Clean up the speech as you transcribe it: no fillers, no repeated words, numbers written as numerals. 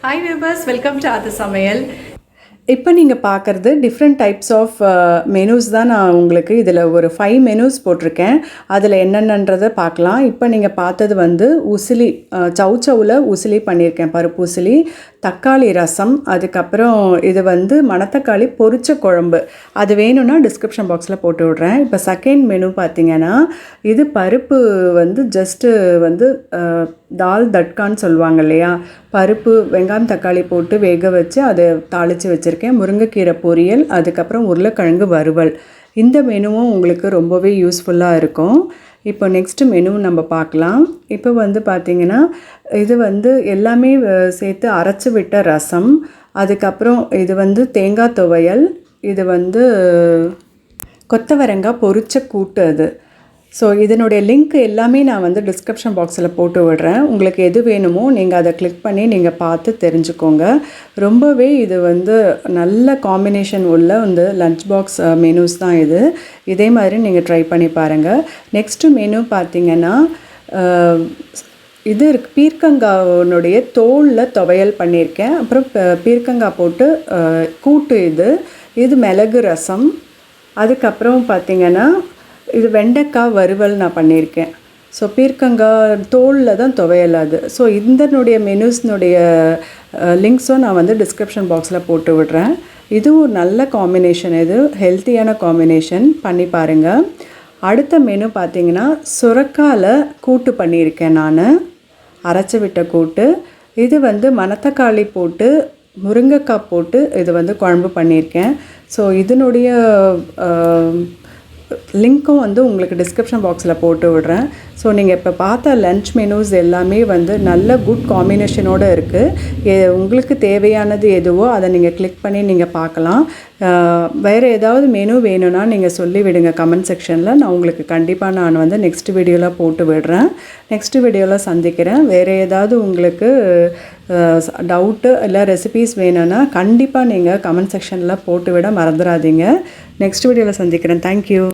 Hi viewers, welcome to அaathusamaayal. இப்போ நீங்கள் பார்க்குறது டிஃப்ரெண்ட் டைப்ஸ் ஆஃப் மெனூஸ் தான். நான் உங்களுக்கு இதில் ஒரு 5 மெனூஸ் போட்டிருக்கேன். அதில் என்னென்னன்றதை பார்க்கலாம். இப்போ நீங்கள் பார்த்தது வந்து உசிலி, சவுச்சவில் உசிலி பண்ணியிருக்கேன், பருப்பு உசிலி, தக்காளி ரசம், அதுக்கப்புறம் இது வந்து மணத்தக்காளி பொரிச்ச குழம்பு. அது வேணும்னா டிஸ்கிரிப்ஷன் பாக்ஸில் போட்டு விட்றேன். இப்போ செகண்ட் மெனு பார்த்திங்கன்னா, இது பருப்பு வந்து ஜஸ்ட்டு வந்து தால் தட்கான்னு சொல்லுவாங்க இல்லையா, பருப்பு வெங்காயம் தக்காளி போட்டு வேக வச்சு அதை தாளித்து வச்சுருக்கேன். முருங்கைக்கீரை பொரியல், அதுக்கப்புறம் உருளைக்கிழங்கு வறுவல். இந்த மெனுவும் உங்களுக்கு ரொம்பவே யூஸ்ஃபுல்லாக இருக்கும். இப்போ நெக்ஸ்ட்டு மெனு நம்ம பார்க்கலாம். இப்போ வந்து பார்த்திங்கன்னா, இது வந்து எல்லாமே சேர்த்து அரைச்சி விட்ட ரசம், அதுக்கப்புறம் இது வந்து தேங்காய் துவையல், இது வந்து கொத்தவரங்காய் பொரிச்ச கூட்டு. அது ஸோ இதனுடைய லிங்க் எல்லாமே நான் வந்து டிஸ்கிரிப்ஷன் பாக்ஸில் போட்டு விடுறேன். உங்களுக்கு எது வேணுமோ நீங்கள் அதை கிளிக் பண்ணி நீங்கள் பார்த்து தெரிஞ்சுக்கோங்க. ரொம்பவே இது வந்து நல்ல காம்பினேஷன் உள்ள வந்து லஞ்ச் பாக்ஸ் மெனூஸ் தான் இது. இதே மாதிரி நீங்கள் ட்ரை பண்ணி பாருங்கள். நெக்ஸ்ட்டு மெனு பார்த்திங்கன்னா, இது பீர்க்கங்காவுடைய தோலில் துவையல் பண்ணியிருக்கேன். அப்புறம் பீர்க்கங்காய் போட்டு கூட்டு. இது மிளகு ரசம். அதுக்கப்புறம் பார்த்திங்கன்னா, இது வெண்டைக்காய் வறுவல் நான் பண்ணியிருக்கேன். ஸோ பீர்க்கங்காய் தோலில் தான் துவையல் அது. ஸோ இதனுடைய மெனூஸ்னுடைய லிங்க்ஸும் நான் வந்து டிஸ்கிரிப்ஷன் பாக்ஸில் போட்டு விடுறேன். இதுவும் நல்ல காம்பினேஷன், இது ஹெல்த்தியான காம்பினேஷன், பண்ணி பாருங்கள். அடுத்த மெனு பார்த்திங்கன்னா, சுரக்காயில் கூட்டு பண்ணியிருக்கேன் நான், அரைச்சி விட்ட கூட்டு. இது வந்து மணத்தக்காளி போட்டு முருங்கைக்காய் போட்டு இது வந்து குழம்பு பண்ணியிருக்கேன். ஸோ இதனுடைய லிங்க்கும் வந்து உங்களுக்கு டிஸ்கிரிப்ஷன் பாக்ஸில் போட்டு விடுறேன். ஸோ நீங்கள் இப்போ பார்த்த லன்ச் மெனூஸ் எல்லாமே வந்து நல்ல குட் காம்பினேஷனோடு இருக்குது. உங்களுக்கு தேவையானது எதுவோ அதை நீங்கள் கிளிக் பண்ணி நீங்கள் பார்க்கலாம். வேறு ஏதாவது மெனு வேணும்னா நீங்கள் சொல்லி விடுங்க கமெண்ட் செக்ஷனில். நான் உங்களுக்கு கண்டிப்பாக நான் வந்து நெக்ஸ்ட் வீடியோவில் போட்டு விடுறேன். நெக்ஸ்ட் வீடியோவில் சந்திக்கிறேன். வேறு ஏதாவது உங்களுக்கு டவுட்டு இல்லை ரெசிபீஸ் வேணும்னா கண்டிப்பாக நீங்கள் கமெண்ட் செக்ஷனில் போட்டு விட மறந்துடாதீங்க. நெக்ஸ்ட் வீடியோவில் சந்திக்கிறேன். தேங்க்யூ.